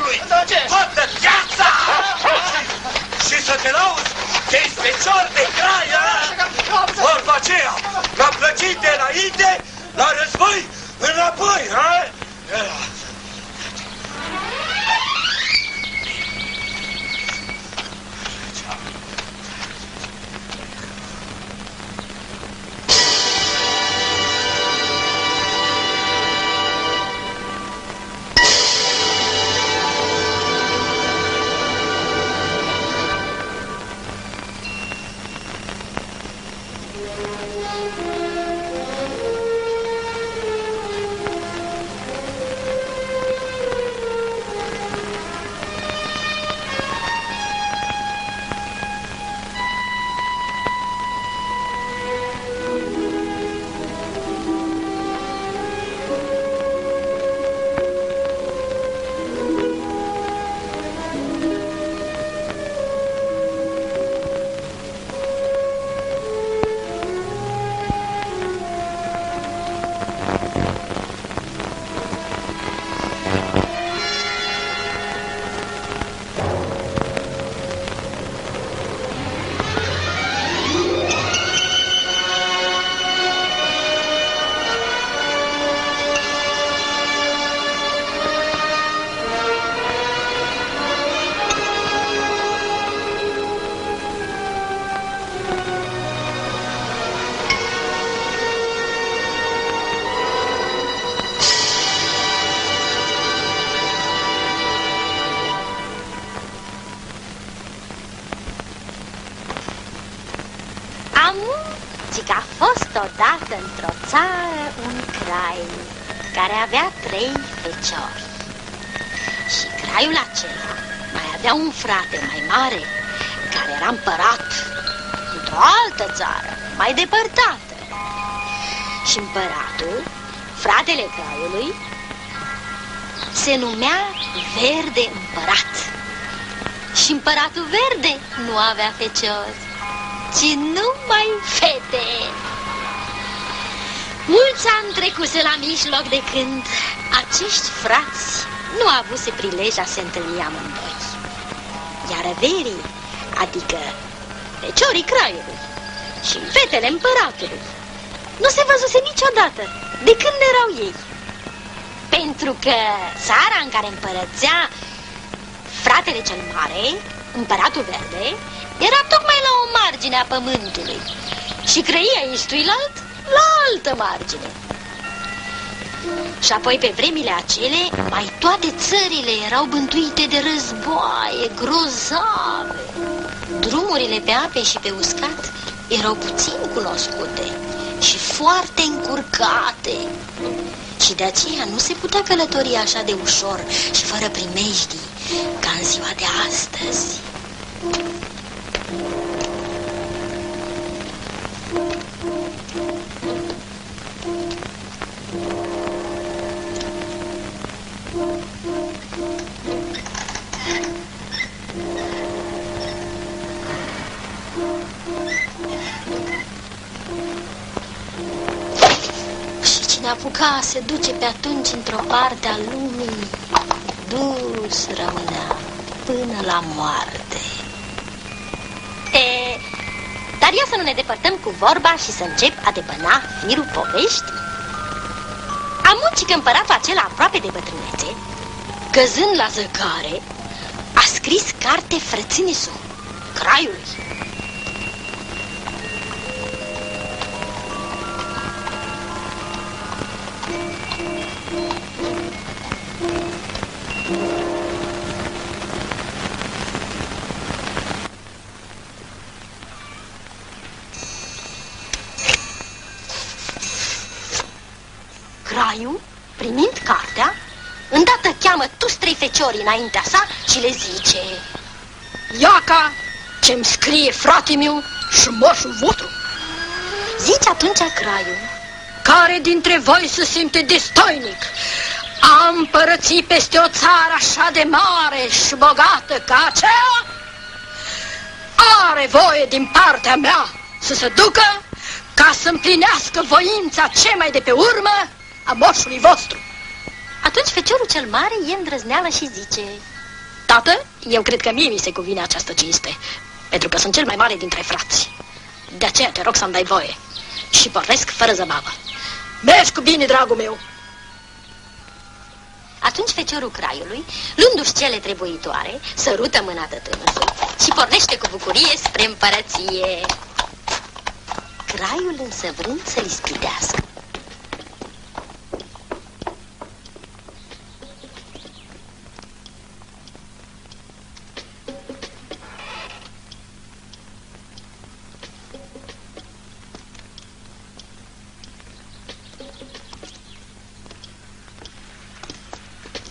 lui toată viața și să te lauzi că ești fecior de craia. Vorba aceea, l-a plăcit de înainte, la război, înapoi, ha? Odată într-o țară un crai care avea 3 feciori. Și craiul acela mai avea un frate mai mare care era împărat într-o altă țară mai depărtată. Și împăratul, fratele craiului, se numea Verde Împărat. Și împăratul Verde nu avea feciori, ci numai fete. Mulți ani trecuse la mijloc de când acești frați nu avuse prilejea să se întâlni amândoi. Iar verii, adică feciorii craiului și fetele împăratului, nu se văzuse niciodată de când erau ei. Pentru că țara în care împărățea fratele cel mare, împăratul Verde, era tocmai la o margine a pământului și crăia istuilalt la altă margine. Și apoi pe vremile acele, mai toate țările erau bântuite de războaie grozave. Drumurile pe ape și pe uscat erau puțin cunoscute și foarte încurcate. Și de aceea nu se putea călători așa de ușor și fără primejdii ca în ziua de astăzi. Apuca se duce pe atunci într-o parte a lumii, dus rămânea până la moarte. Dar ia să nu ne depărtăm cu vorba și să încep a debăna firul poveștii. Amuncică împăratul acela aproape de bătrânețe, căzând la zăcare, a scris carte frățânesul craiului. Craiul, primind cartea, îndată cheamă toți 3 feciori înaintea sa și le zice: Iaca ce-mi scrie frate meu și moșul vostru. Zice atunci craiul: Care dintre voi se simte destoinic a împărăți peste o țară așa de mare și bogată ca aceea, are voie din partea mea să se ducă ca să împlinească voința ce mai de pe urmă a moșului vostru. Atunci feciorul cel mare e îndrăzneală și zice: Tată, eu cred că mie mi se cuvine această cinste, pentru că sunt cel mai mare dintre frați. De aceea te rog să-mi dai voie și pornesc fără zăbavă. Mergi cu bine, dragul meu! Atunci feciorul Craiului, luându-și cele trebuitoare, sărută mâna tătânăsului și pornește cu bucurie spre împărăție. Craiul însă, vrând să-l ispitească,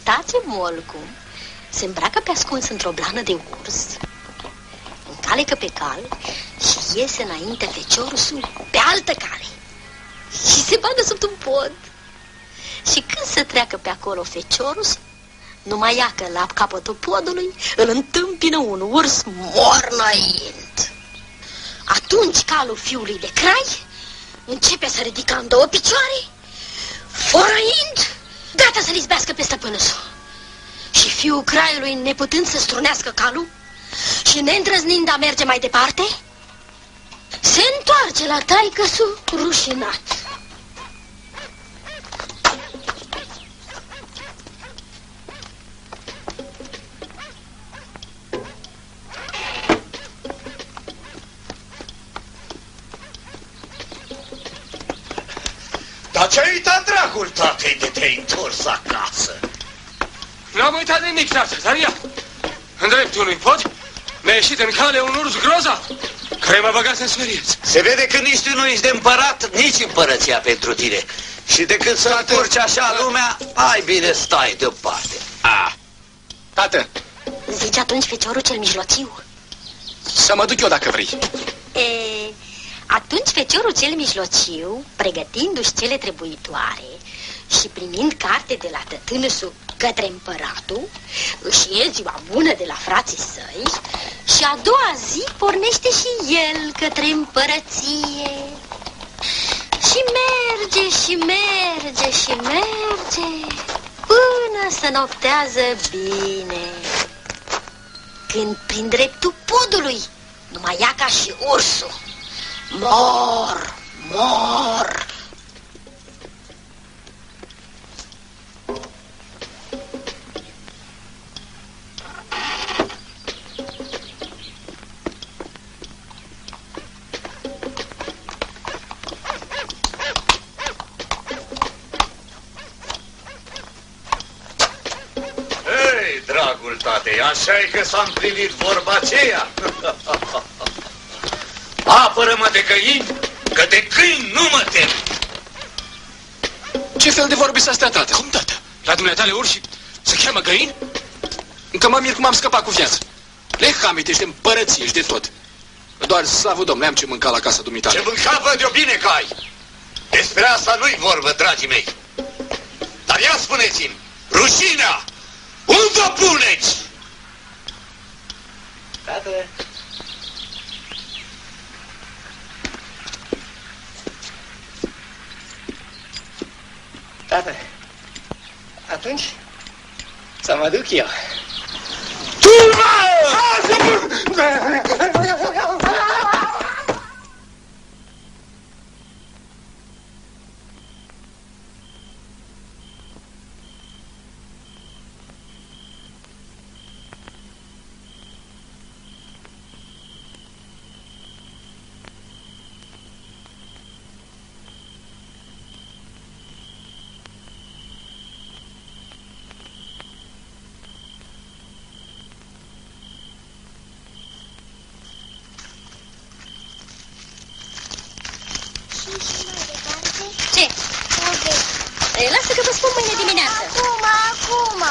tace molcul, se îmbracă pe ascuns într-o blană de urs, încalecă pe cal și iese înainte feciorul pe altă cale și se bagă sub un pod. Și când se treacă pe acolo feciorul, numai ia că la capătul podului îl întâmpină un urs mornăind. Atunci calul fiului de Crai începe să ridică în două picioare, fărăind, gata să-l izbească pe stăpânul său. Și fiul Craiului, neputând să strunească calul și neîndrăznind a merge mai departe, se întoarce la taică-su rușinat. Dar ce-ai uitat, dragul tatei, de te-ai întors acasă? N-am uitat de nimic, tată, dar ia, în dreptul unui pod, mi-a ieșit în cale un urs grozav, care m-a băgat în speriență. Se vede că nici tu nu ești de împărat, nici împărăția pentru tine. Și decât să încurci așa lumea, mai bine stai deoparte. Tată, Zice atunci feciorul cel mijlociu. să mă duc eu dacă vrei. Atunci feciorul cel mijlociu, pregătindu-și cele trebuitoare și primind carte de la tătânăsul către împăratul, își iei ziua bună de la frații săi și a doua zi pornește și el către împărăție. Și merge și merge și merge până să noptează bine. Când prin dreptul podului numai ia ca și ursul mor, mor. Ei, dragul tate, așa-i că s-a împlinit vorba aceea. Apără-mă de găini, că de câini nu mă tem. Ce fel de vorbe sunt astea, tată? Cum, tată? La dumneatale urși se cheamă găini? Încă mă mir cum am scăpat cu viață. Le hamitești de împărăție și de tot. Doar, slavă Domnului, am ce mânca la casa dumitale. Ce mânca văd eu bine că ai. Despre asta nu-i vorbă, dragii mei. Dar ia spuneți-mi, rușinea, unde o puneți? Tată. Tată, atunci să mă duc eu. Ce? Lasă că vă spun mâine dimineață. Acum!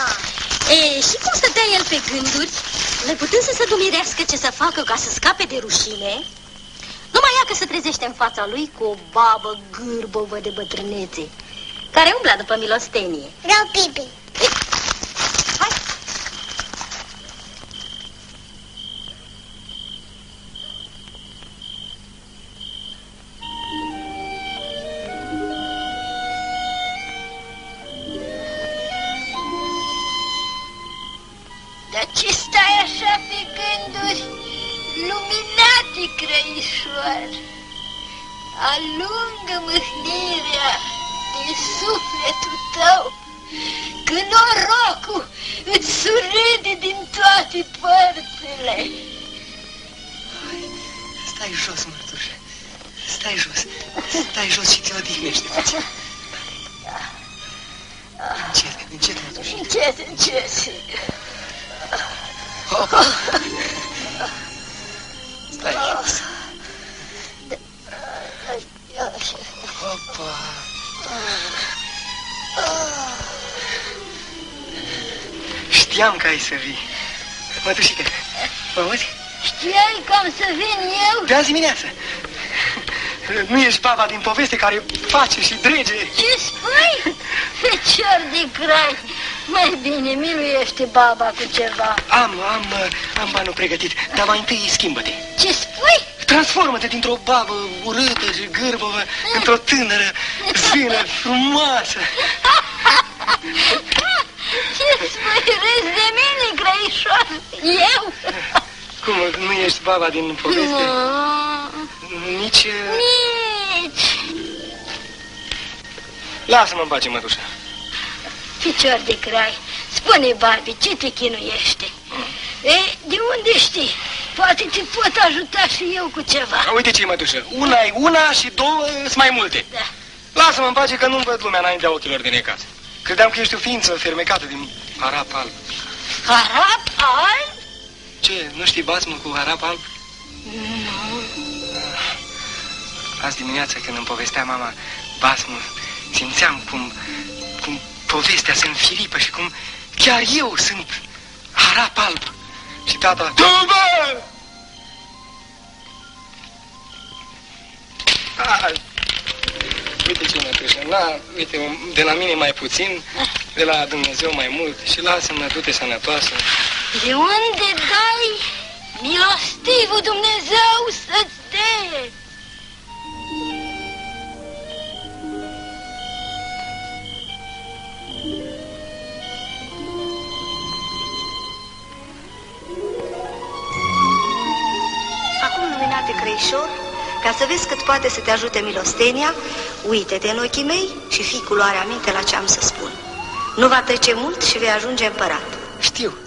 Și cum stătea el pe gânduri, neputând să se dumirească ce să facă ca să scape de rușine, numai ea că se trezește în fața lui cu o babă gârbovă de bătrânețe, care umbla după milostenie. Vreau pipi. Hai! Dar ce stai așa pe gânduri? Luminate, Crăișoar, alungă mâhnirea din sufletul tău, că norocul îți surâde din toate părțile. Stai jos, mărtușă, stai jos și te odihnește puțin. Încet, mărtușă. Încet, sigur. Opa! Stai jos. Opa! Știam că ai să vii. Mătușică, mă auzi? Știai că am să vin eu? De azi dimineață. Nu ești baba din poveste care face și drege. Ce spui? Fecior de grai. Mai bine, miluiește baba cu ceva. Am banul pregătit, dar mai întâi schimbă-te. Ce spui? Transformă-te dintr-o babă urâtă și gârbovă într-o tânără, zână, frumoasă. Ce spui? Râzi de mine, Crăișoar? Eu? Cum, nu ești baba din poveste? Nici... Lasă-mă în pace, mătușă. Picior de grai, spune, Babi, ce te chinuiește? De unde știi? Poate te pot ajuta și eu cu ceva. Uite ce, mătușă, una e una și două sunt mai multe. Da. Lasă-mă în pace că nu-mi văd lumea înaintea ochilor din necaz. Credeam că ești o ființă fermecată din harap alb. Harap alb? Ce, nu știi basmul cu harap alb? Nu. Azi dimineața când îmi povestea mama basmul, simțeam cum povestea se înfiripă și cum chiar eu sunt harap alb. Și tata... Tubă! Uite ce mătușă, uite, de la mine mai puțin, de la Dumnezeu mai mult și lasă-mă, du-te sănătoasă. De unde dai milostivul Dumnezeu să-ți dea? Acum, luminate Crăișor, ca să vezi cât poate să te ajute milostenia, uite-te în ochii mei și fii cu luarea minte la ce am să spun. Nu va trece mult și vei ajunge împărat. Știu.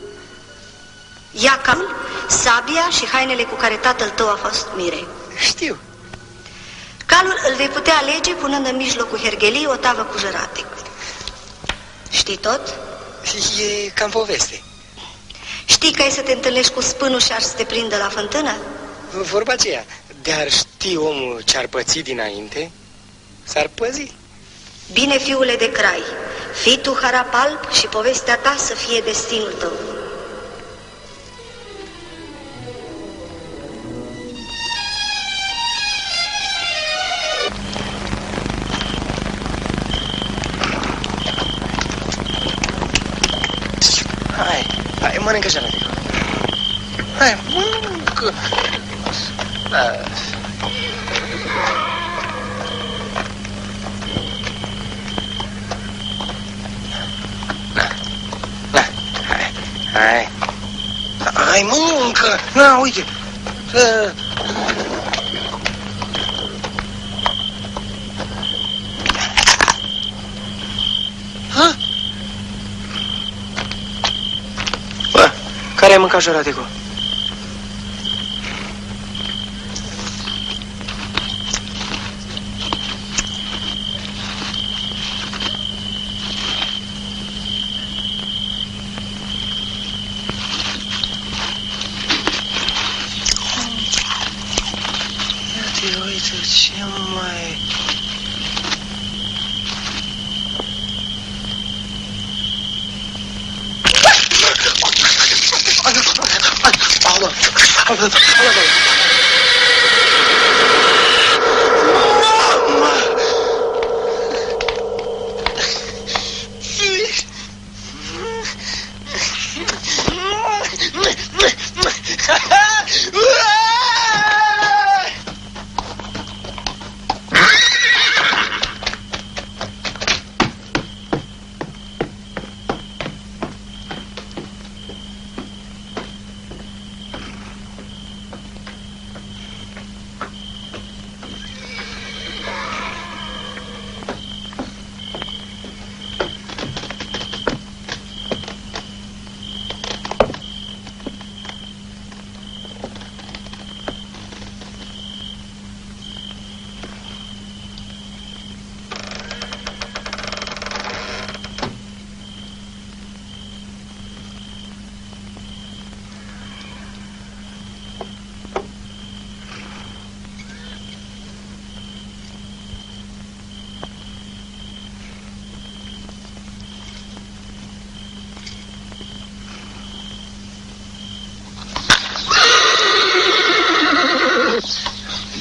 Ia calul, sabia și hainele cu care tatăl tău a fost mire. Știu. Calul îl vei putea alege punând în mijlocul herghelii o tavă cu jărate. Știi tot? E cam poveste. Știi că ai să te întâlnești cu spânul și ar să te prindă la fântână? Vorba aceea, de-ar ști omul ce-ar păți dinainte, s-ar păzi. Bine, fiule de crai, fii tu harap alb și povestea ta să fie destinul tău. Hai, mănâncă jaratic. Hai, mănâncă. Da. Hai, mănâncă. Na, uite. Ha? Bă, care ai mâncat jaraticul? Uite ce mai...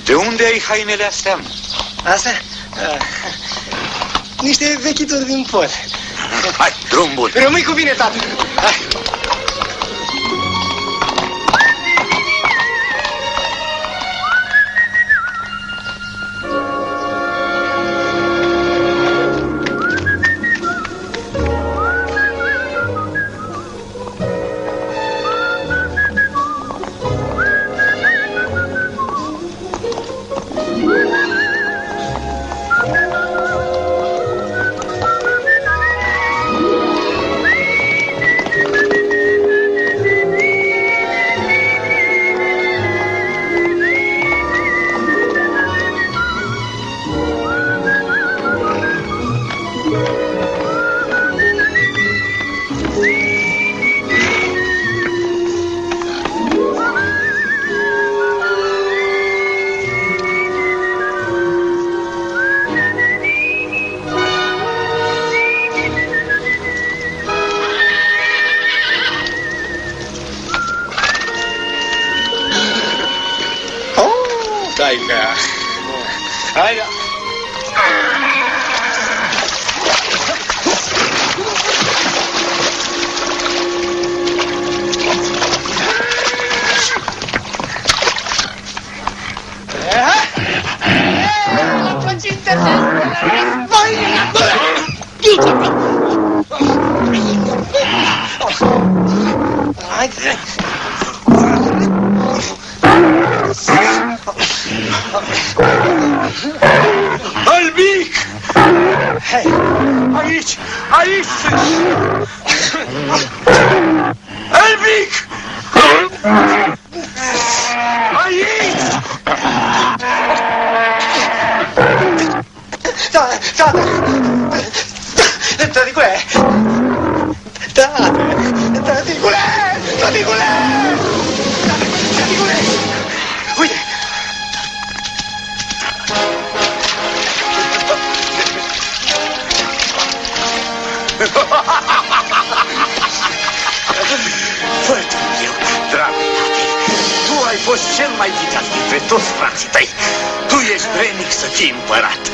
De unde ai hainele astea? Asta? Niște vechituri din pod. Hai, drum bun. Rămâi cu bine, tată. Hai. Taica. Hai. Albic! Aici! Aici sunt! Albic! Aici! Tată! Tăticule! Tată! Tăticule! Tăticule! Tăticule! Uite! Fă-te eu, dragul tate, tu ai fost cel mai vițat dintre toți frații tăi. Tu ești vrednic să fii împărat.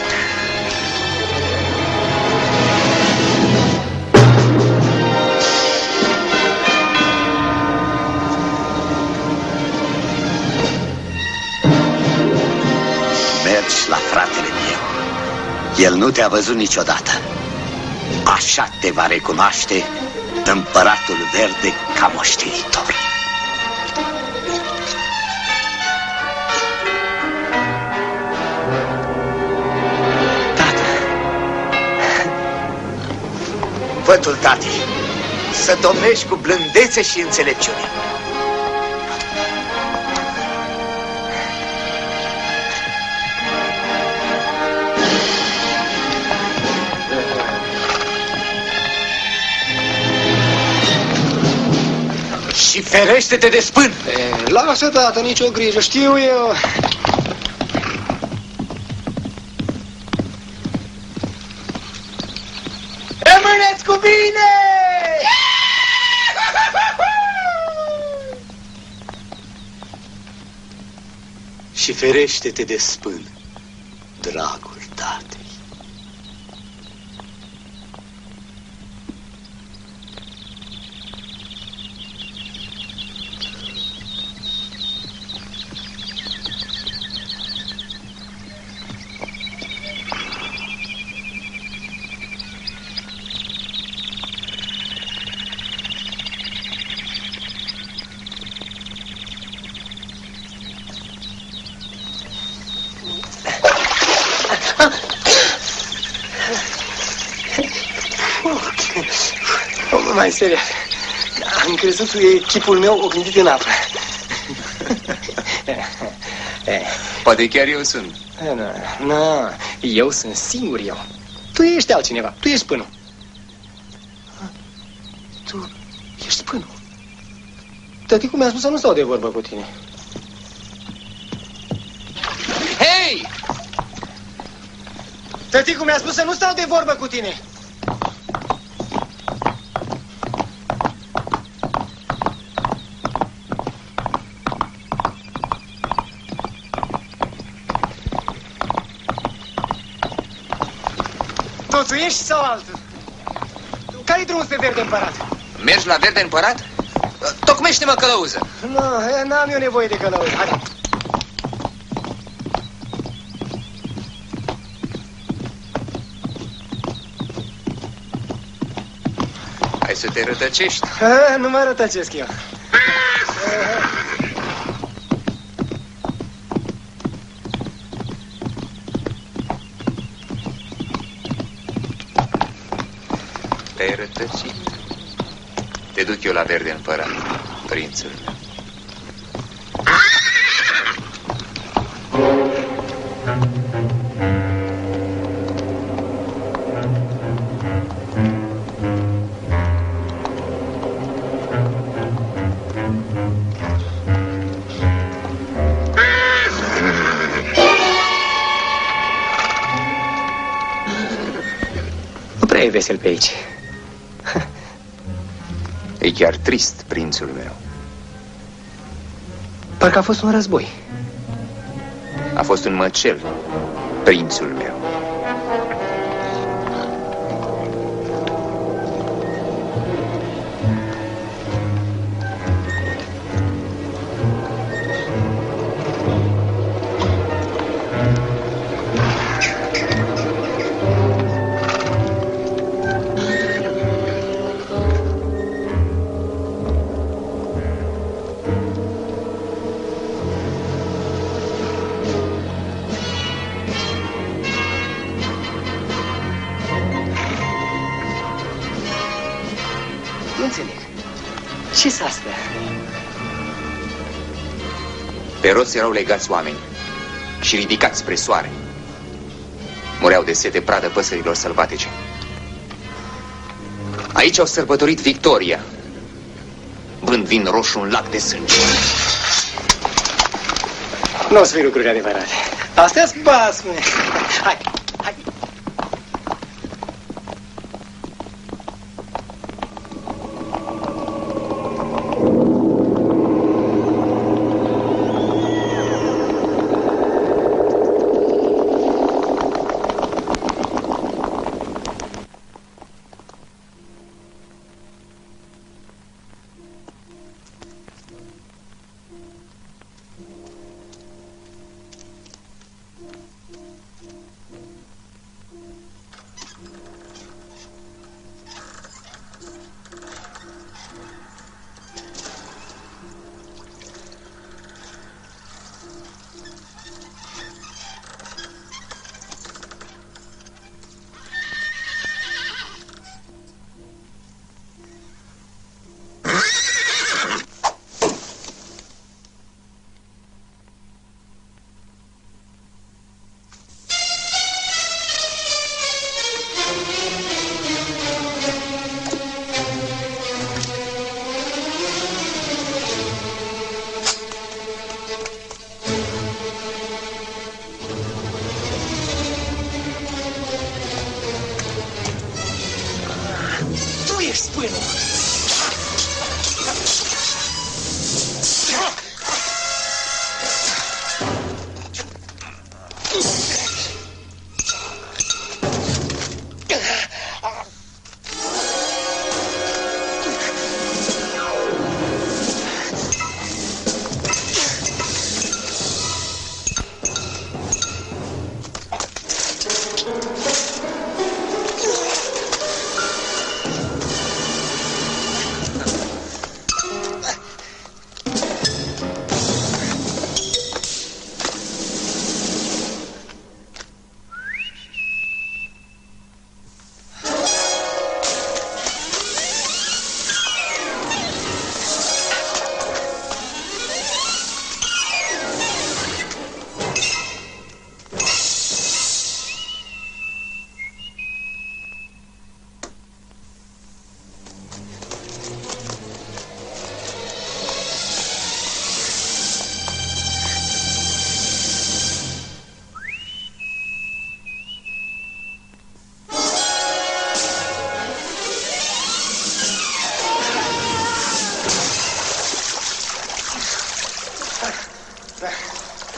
Mergi la fratele meu. El nu te-a văzut niciodată. Așa te va recunoaște Împăratul Verde ca moștenitor. Tată! Fătul tati, să domnești cu blândețe și înțelepciune. Și ferește-te de spân! Lasă, tată, nicio grijă, știu eu. Rămâneți cu bine! Și ferește-te de spân, dragul tatei. Mai serios. Am crezut că e chipul meu oglindit în apă. Poate chiar eu sunt. Nu, eu sunt singur eu. Tu ești altcineva, tu ești spânul. Tu ești spânul. Tăticul mi-a spus să nu stau de vorbă cu tine. Hei! Tăticul mi-a spus să nu stau de vorbă cu tine. soțuiești sau altul? Care-i drumul spre Verde Împărat? Mergi la Verde Împărat? Tocmește-mă călăuză. Nu, n-am eu nevoie de călăuză. Hai. Hai să te rătăcești. Nu mă rătăcesc eu. Te-ai rătăcit. Te duc eu la Verde Împărat, prințul meu. Nu prea e vesel pe aici. E chiar trist, prințul meu. Parcă a fost un război. A fost un măcel, prințul meu. Nu înțeleg. Ce-s astea? Pe roți erau legați oameni și ridicați spre soare. Mureau de sete pradă păsărilor sălbatice. Aici au sărbătorit victoria, bând vin roșu un lac de sânge. Nu o să fie lucruri adevărate. Astea-s basme. Hai, hai.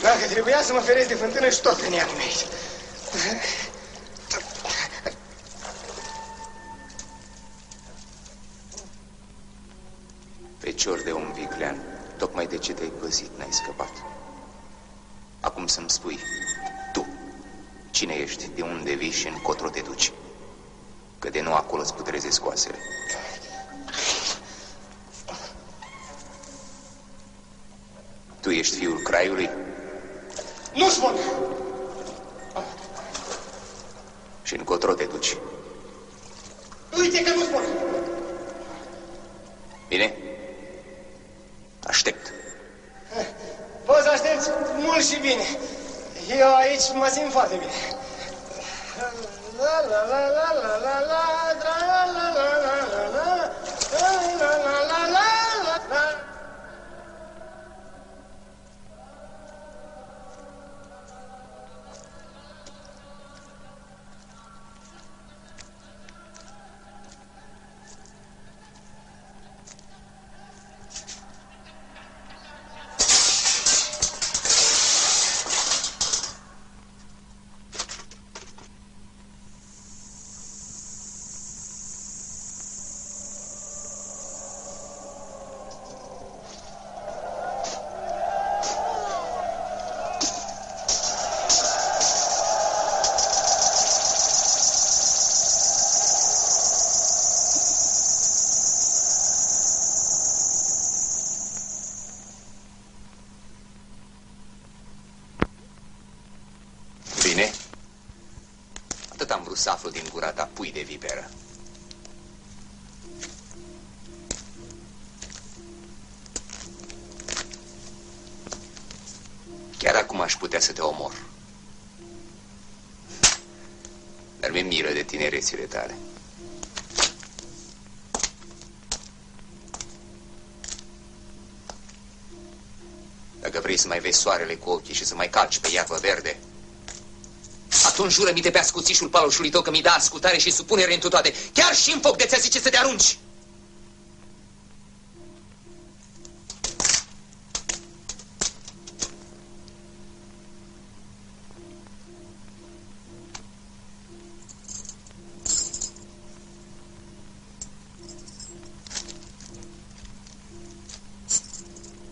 Dacă trebuia să mă feresc de fântână și tot veneam aici. Fecior de om viclean, tocmai de ce te-ai păzit n-ai scăpat. Acum să-mi spui, tu, cine ești, de unde vii și încotro te duci? Că de nu acolo îți putrezesc oasele. Tu ești fiul Craiului? Nu spun! Și încotro te duci? Uite că nu spun! Bine? Aștept. Poți să aștepți mult și bine. Eu aici mă simt foarte bine. La la la la la la la la la la la la la la la la. Bine? Atât am vrut să aflu din gura ta, pui de viperă. Chiar acum aș putea să te omor. Dar mi-e milă de tinerețile tale. Dacă vrei să mai vezi soarele cu ochii și să mai calci pe iarbă verde, atunci jură-mi-te pe ascuțișul paloșului tău că mi da ascultare și supunere întru toate, chiar și în foc de ți-a zice să te arunci.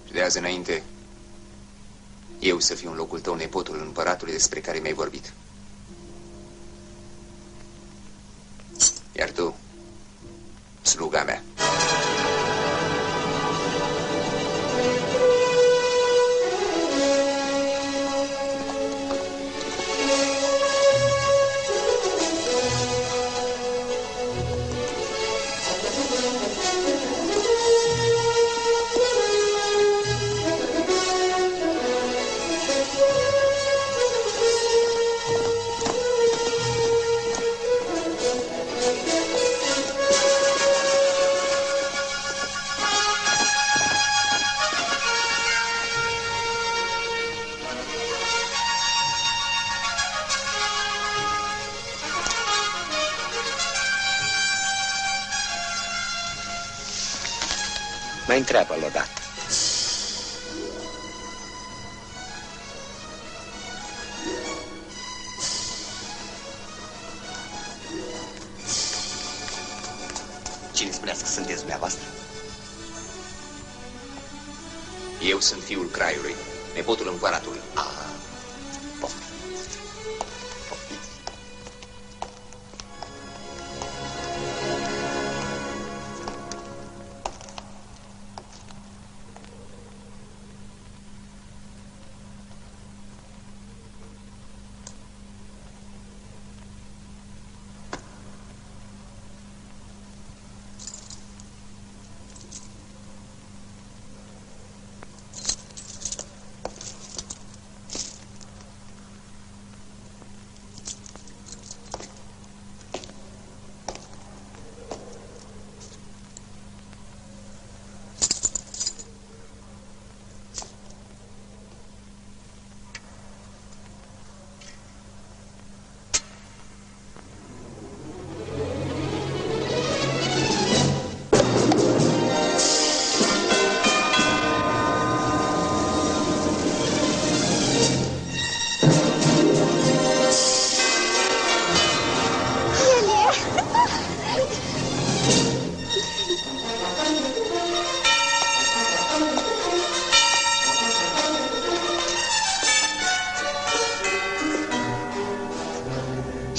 Și de azi înainte, eu să fiu în locul tău nepotul împăratului despre care mi-ai vorbit. Iar tu, sluga mea. Mai întreabă-l odată. Cine spuneați că sunteți dumneavoastră? Eu sunt fiul Craiului, nepotul împăratului.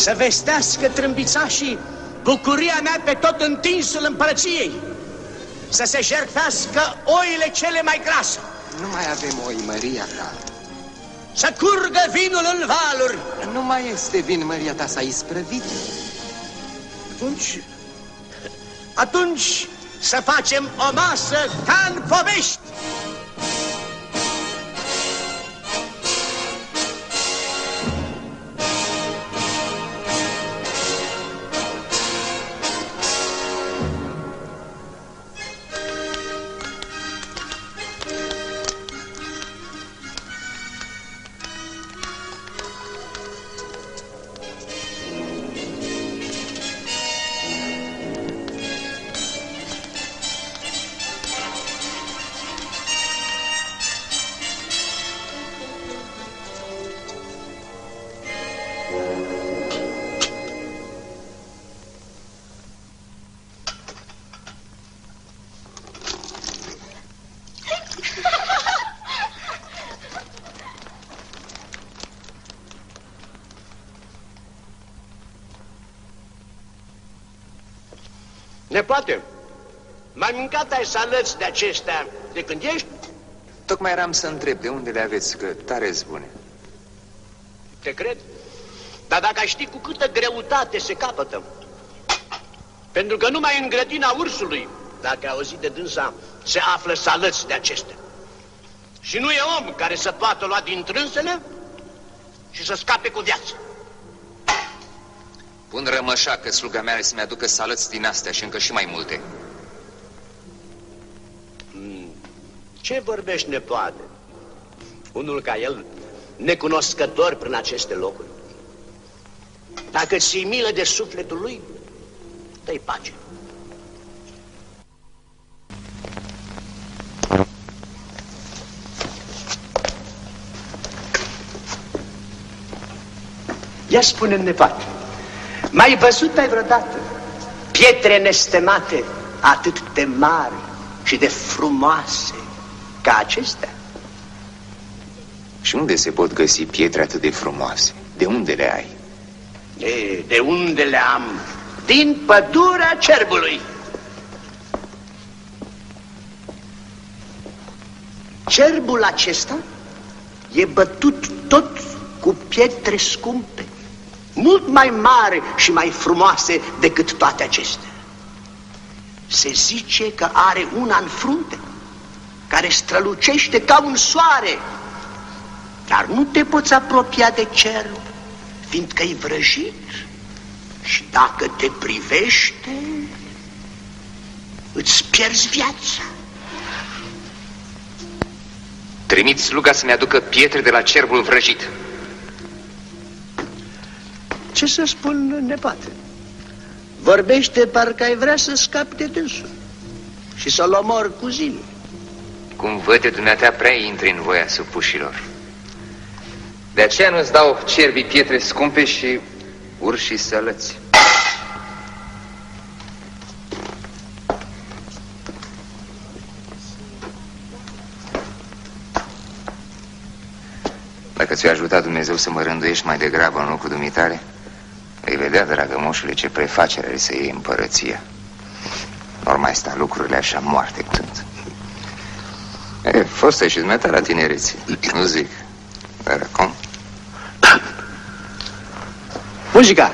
să vestească trâmbițașii bucuria mea pe tot întinsul împărăției, să se jertfească oile cele mai grase. Nu mai avem oi, Maria ta. Să curgă vinul în valuri. Nu mai este vin, Maria ta s-a isprăvit. Atunci să facem o masă ca în povești. Nepoate, mai mâncat ai salăți de acestea de când ești? Tocmai eram să întreb de unde le aveți, că tare-s bune. Te cred? Dar dacă ai ști cu câtă greutate se capătă. Pentru că numai în grădina ursului, dacă ai auzit de dânsa, se află salăți de acestea. Și nu e om care să poată lua din trânsele și să scape cu viață. Pun rămășa că sluga mea să-mi aducă salăți din astea și încă și mai multe. Ce vorbești, nepoate? Unul ca el, necunoscător prin aceste locuri. Dacă ți-i milă de sufletul lui, dă-i pace. Ia spune-mi, nepoate, m-ai văzut ai vreodată pietre nestemate atât de mari și de frumoase ca acestea? Și unde se pot găsi pietre atât de frumoase? De unde le ai? De unde le am? Din pădurea cerbului. Cerbul acesta e bătut tot cu pietre scumpe, mult mai mari și mai frumoase decât toate acestea. Se zice că are una în frunte, care strălucește ca un soare, dar nu te poți apropia de cerb, fiindcă-i vrăjit și dacă te privește, îți pierzi viața. Trimit sluga să-mi aducă pietre de la cerbul vrăjit. Ce să spun, nepoate? Vorbește parcă ai vrea să scapi de dânsul și să-l omori cu zile. Cum văd de dumneata, prea intri în voia supușilor. De aceea nu-ți dau cerbii pietre scumpe și urși sălăți. Dacă ți-a ajutat Dumnezeu să mă rânduiești mai degrabă în locul dumitale, vei vedea, dragă moșule, ce prefacere are să iei împărăția. Ori mai sta lucrurile așa moarte curând. Fostă și dumneata la tinerețe, nu zic. Dar acum? Muzica!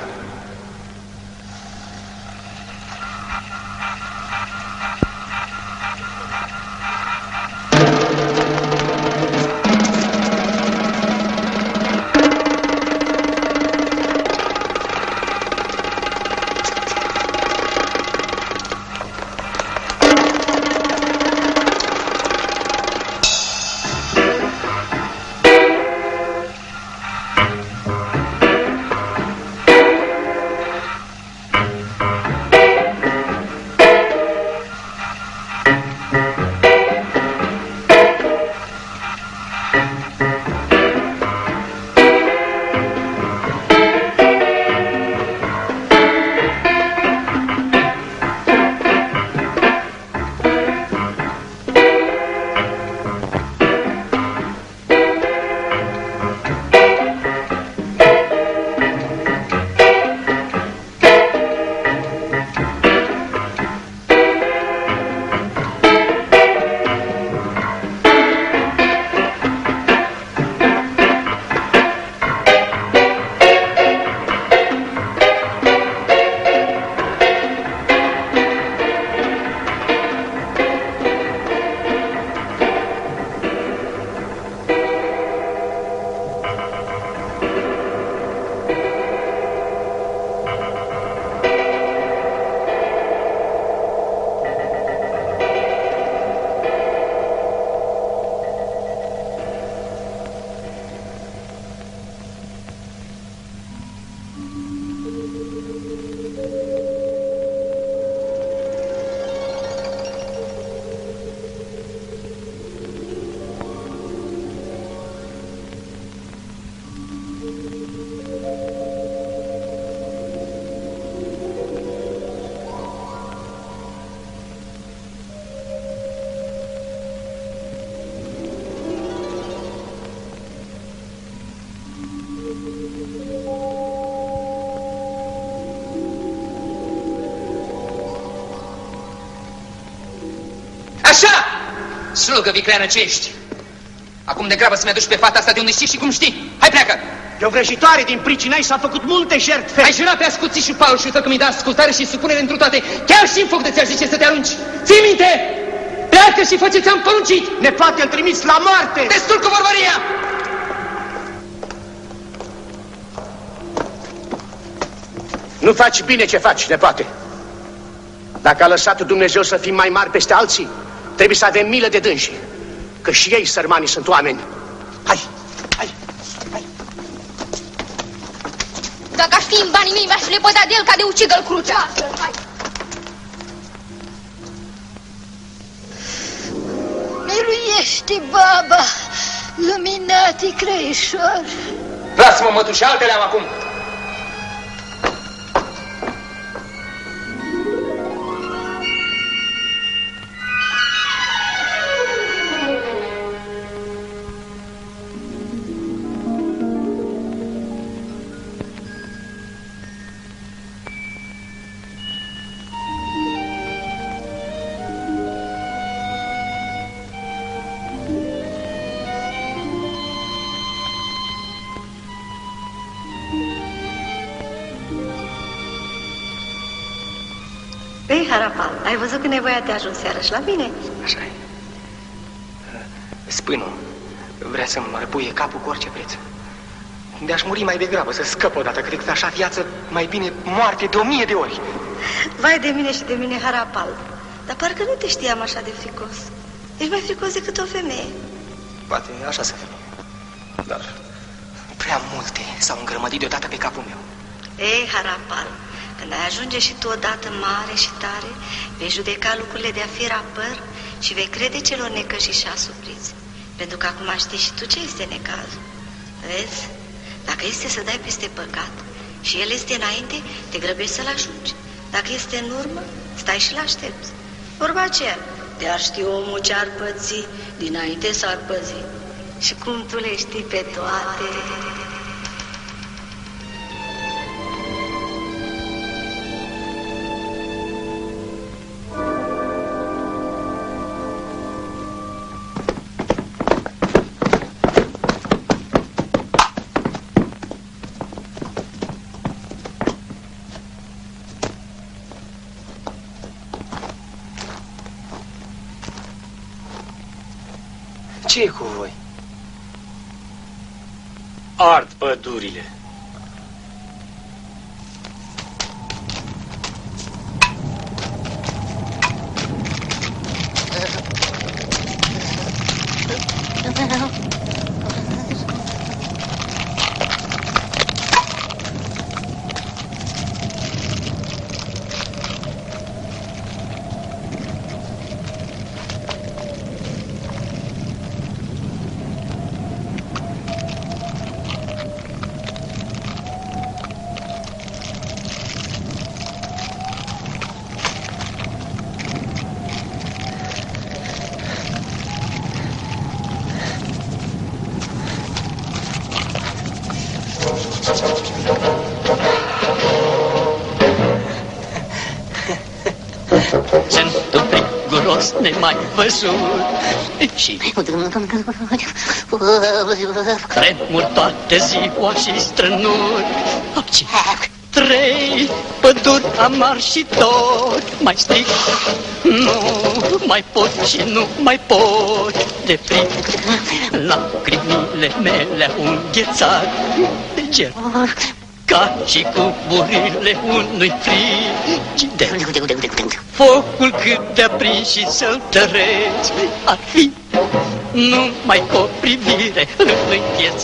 Slugă vicleană ce ești? Acum de grabă să-mi aduci pe fata asta de unde știi și cum știi. Hai, pleacă! De o vrăjitoare din pricina ei s-au făcut multe jertfe. Ai jurat pe ascuții și Paul și că mi-i da ascultare și supunere întru toate, chiar și în foc de ți-ar zice să te arunci. Ții minte! Pleacă și fă ce ți-am poruncit! Nepoate, îl trimis la moarte! Destul cu vorbăria! Nu faci bine ce faci, nepoate. Dacă a lăsat Dumnezeu să fim mai mari peste alții, trebuie să avem milă de dânsi, că și ei, sărmanii, sunt oameni. Hai, hai, hai. Dacă aș fi în banii mei, mi-aș lepăda de el ca de ucigă-l crucea. Miruiește, baba, luminati creișor. Lasă-mă, mătușe, altele am acum. Ei, Harapal, ai văzut că nevoia te-a ajuns seară și la bine? Așa e. Spânul vrea să-mi răpuie capul cu orice preț. De-aș muri mai degrabă, să scăp odată, că decât așa viață, mai bine moarte de 1000 de ori. Vai de mine și de mine, Harapal, dar parcă nu te știam așa de fricos. Ești mai fricos decât o femeie. Poate așa să fie. Dar prea multe s-au îngrămădit deodată pe capul meu. Ei, Harapal, când ai ajunge și tu odată mare și tare, vei judeca lucrurile de-a fi rapăr și vei crede celor necăși și asupriți. Pentru că acum știi și tu ce este necazul. Vezi? Dacă este să dai peste păcat și el este înainte, te grăbești să-l ajungi. Dacă este în urmă, stai și-l aștepți. Vorba aceea, de-ar ști omul ce-ar păți, dinainte s-ar păzi. Și cum tu le știi pe toate... Ce e cu voi? Ard pădurile. Sunt friguros nemai văzut și tremur toată ziua și strănuri. Trei păduri amar și tot mai stric. Nu mai pot și nu mai pot de fric. Lacrimile mele au înghețat de ger, ca și cu burile unui frigider. Focul cât de aprins și să-l tăresc ar fi numai cu o privire îl îngheț.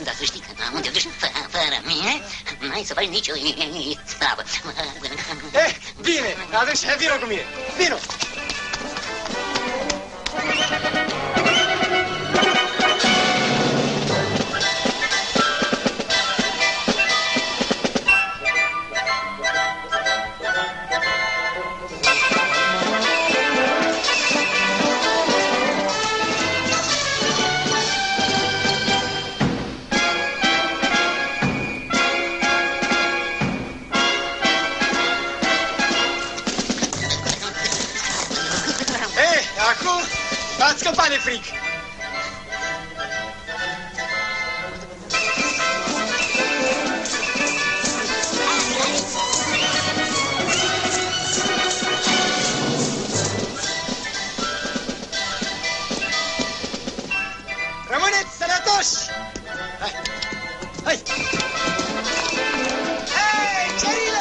Dar să știi că unde duci fără mine, n-ai să faci nicio treabă. Bine, atunci vino cu mine, vino! de fric. Rămâneți sănătoși! Hai! Hai! Hei, cerile!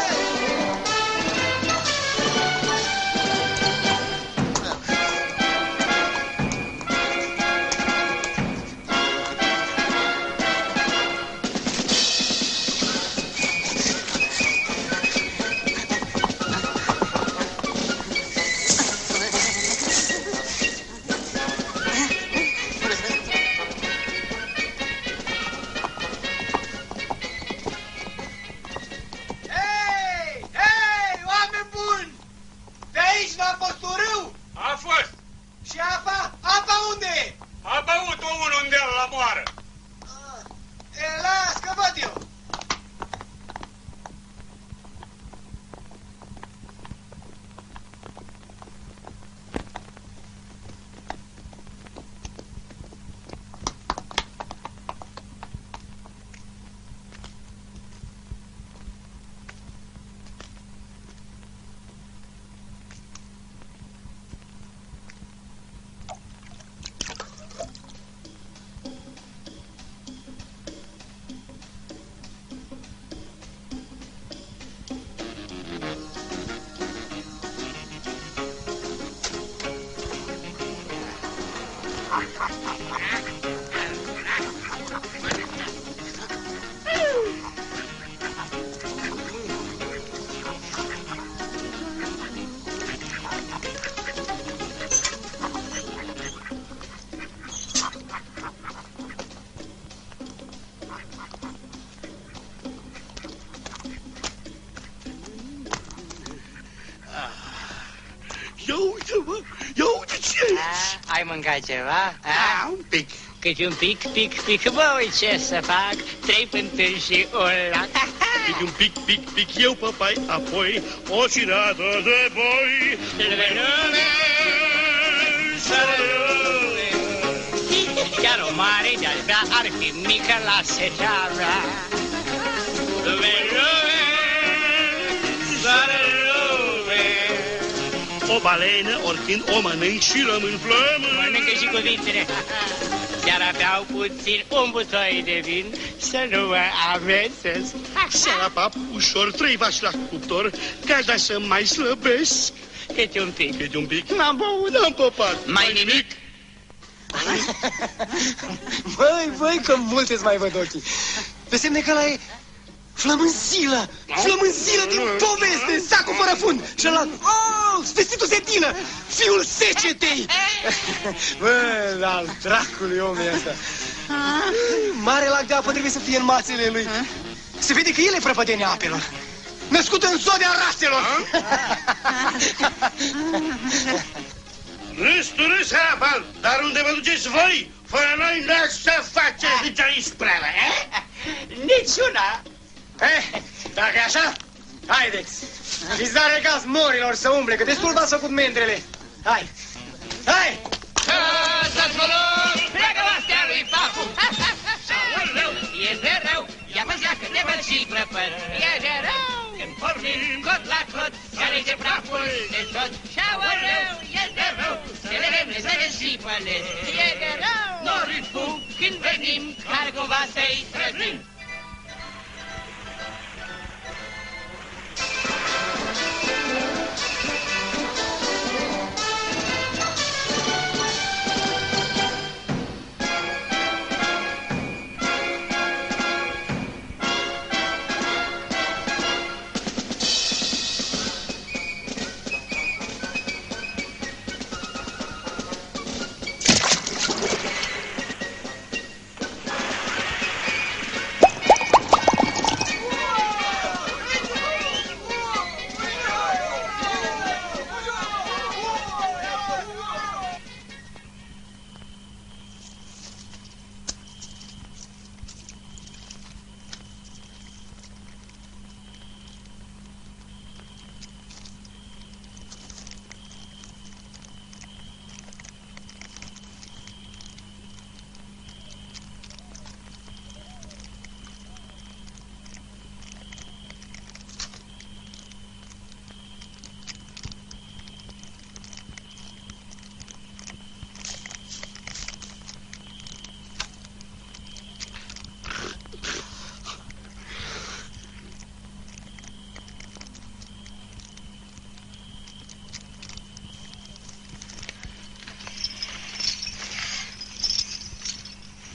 Ai mâncat ceva? Un pic. Câte un pic, bă, uite ce să fac, 3 fântâni și un lac. Câte un pic, eu papai, apoi o cirată de boi. Chiar o mare de-ar vrea ar fi mică la seteara. O balenă, oricând o mănânc și rămân flămâni. Mănâncă și cuvintele. Chiar aveau puțin un butoi de vin să nu mă amesesc. Seara, pap, ușor, 3 vaci la cuptor, ca da să mai slăbesc. Câte un pic. Câte un pic. N-am băut, n-am păpat. Mai nimic? Băi, că multe-ți mai văd ochii. Pe semne că ăla e flămânzilă din poveste, sacul fără fund. Și ăla, vestitul setină, fiul secetei. Bă, al dracului omul ăsta. Mare lac de apă trebuie să fie în mațele lui. Se vede că el e prăpădenia apelor. Născut în zodea raselor. Râs, Harapal, dar unde vă duceți voi? Fără noi nu să faceți nicio ispravă, Niciuna. Dacă e așa, haideți. Fiți da regaz morilor să umble, că destul v-ați făcut mendrele. Hai! Pleacă la stea lui Papu. Este rău, ia măzea că te văd și prăpăd. E de rău, când pornim cot la cot, care-i praful de tot. Și-aoleu, e de rău, să le remlezele și pălesc. E de rău, norii fug când venim, care cumva să-i trăzim.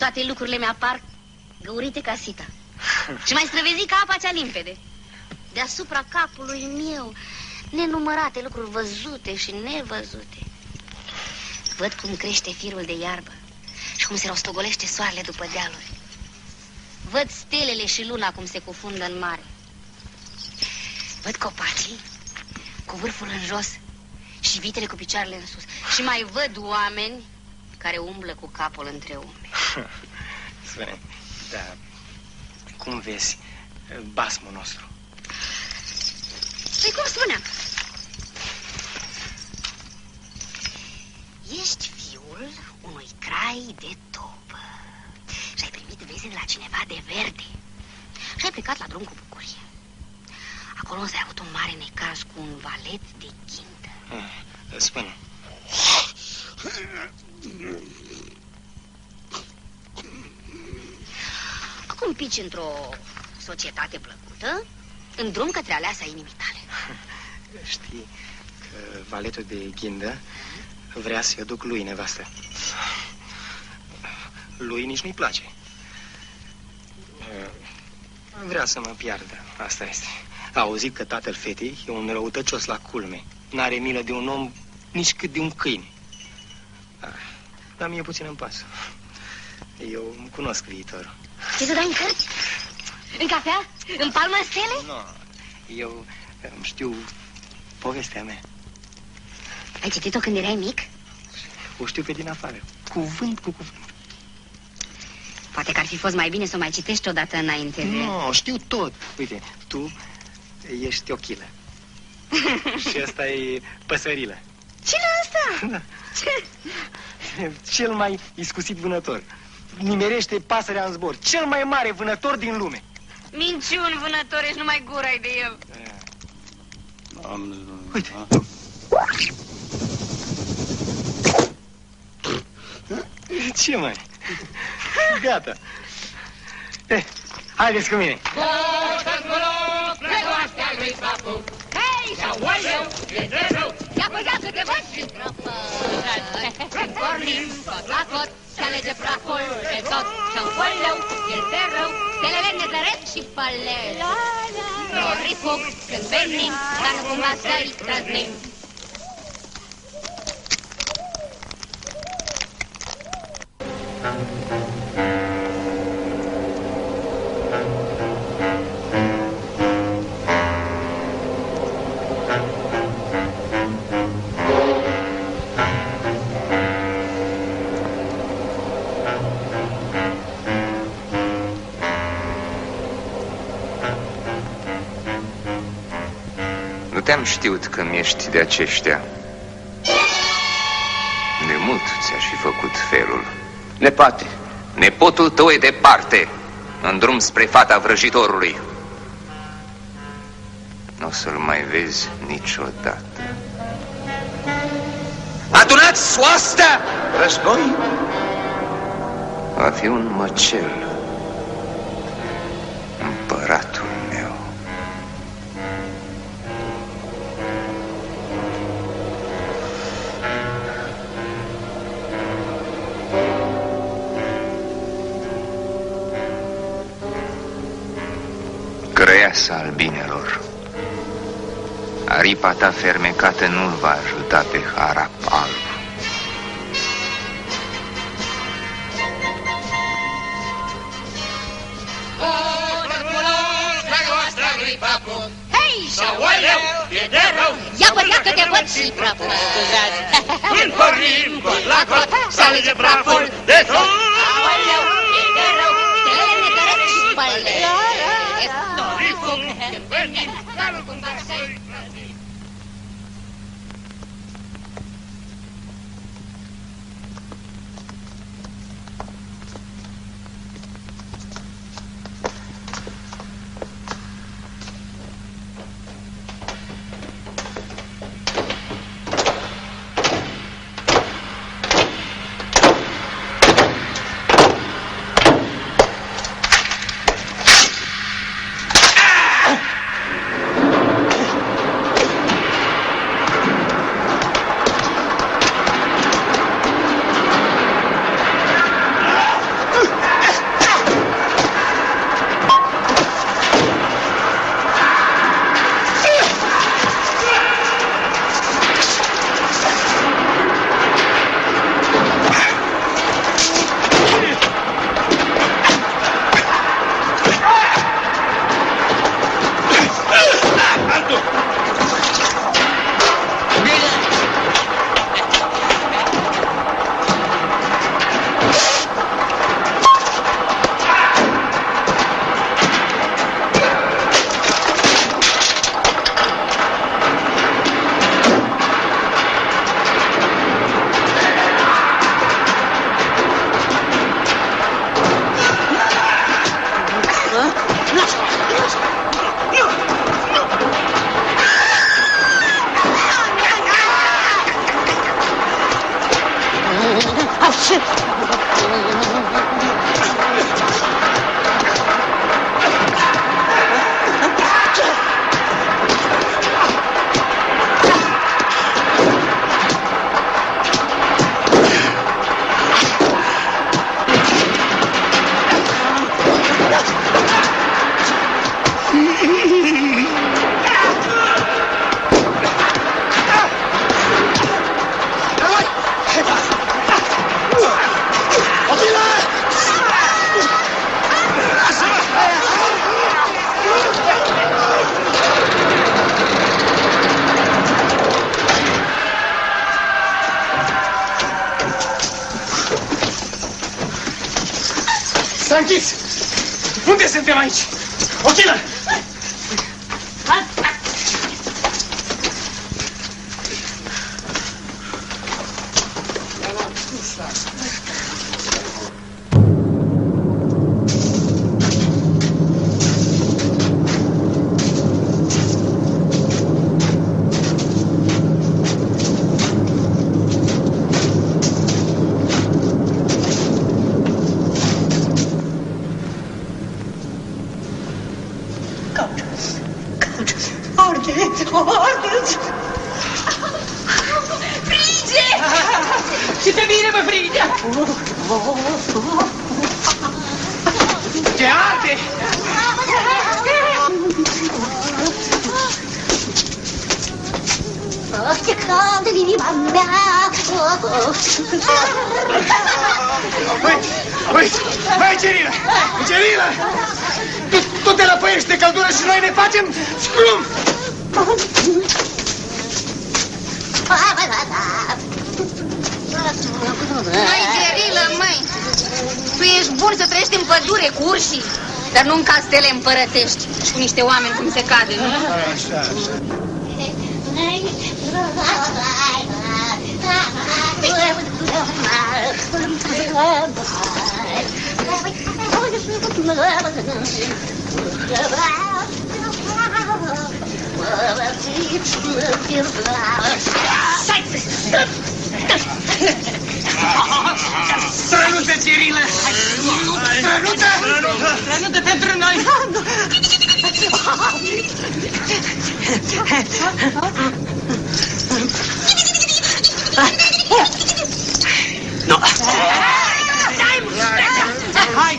toate lucrurile mi-apar găurite ca sita. Și mai străvezi ca apa cea limpede. Deasupra capului meu, nenumărate lucruri văzute și nevăzute. Văd cum crește firul de iarbă și cum se rostogolește soarele după dealuri. Văd stelele și luna cum se cufundă în mare. Văd copacii cu vârful în jos și vitele cu picioarele în sus. Și mai văd oameni care umblă cu capul între umeri. Spune, da, cum vezi basmul nostru? Păi cum spuneam, ești fiul unui crai de topă și ai primit veze de la cineva de verde și ai plecat la drum cu bucurie. Acolo însă ai avut un mare necaz cu un valet de ghindă. Spune. Acum pici într-o societate plăcută, în drum către aleasa inimii tale. Știi că valetul de ghindă vrea să-i aduc lui nevastă. Lui nici nu-i place. Vrea să mă piardă, asta este. A auzit că tatăl fetei e un răutăcios la culme. N-are milă de un om nici cât de un câine. Dar mie puțin îmi pasă. Eu îmi cunosc viitorul. Ce să dai în cărți? În cafea? În palmă stele? Nu, eu știu povestea mea. Ai citit-o când erai mic? O știu pe din afară, cuvânt cu cuvânt. Poate că ar fi fost mai bine să o mai citești odată înainte de... Nu, știu tot. Uite, tu ești o chilă. Și ăsta e păsărilă. Cine ăsta? Da. Cel mai iscusit vânător. Nimerește pasărea în zbor. Cel mai mare vânător din lume. Minciuni, vânător, ești numai gura-i de el. Uite. Ce mai? Gata. Haideți cu mine. Hei, și aoleu, e de rău. Ia băgați de văd și când pornim tot la tot, se alege praful de tot. Și aoleu, e de rău, stelele ne zăresc și pălesc. Norii fug când venim, dar nu cumva să-i trăznim. Nu te-am știut că mi-ești de aceștia. De mult ți-aș fi făcut felul. Nepate. Nepotul tău e departe, în drum spre fata vrăjitorului. Nu o să-l mai vezi niciodată. Adunați oastea! Război? Va fi un măcel, împăratul meu. Grăiasa albinelor, aripa ta fermecată nu-l va ajuta pe Harap alb. Hei, și aoleu, e de rău. Ia băgat că te văd și praful. Când pornim cot la cot, se alege praful de tot. Aoleu, e de rău, stelele ne zăresc și pălesc. Norii fug când venim, dar nu cumva să-i trăznim. închis! Unde suntem aici? Ochilă! Ardeți! Frige! Și pe mine mă frige! Te arde! Ce cald în inima mea! Băi, Gerilă! Gerilă! Tu te lăpăiești de căldură și noi ne facem scrum! Măi, Gerilă, măi! Tu ești bun să trăiești în pădure cu urșii, dar nu în castele împărătești și cu niște oameni cum se cade, nu? Așa. Strănută, Gerilă! Strănută! Strănută pentru noi! Nu! Hai! Hai!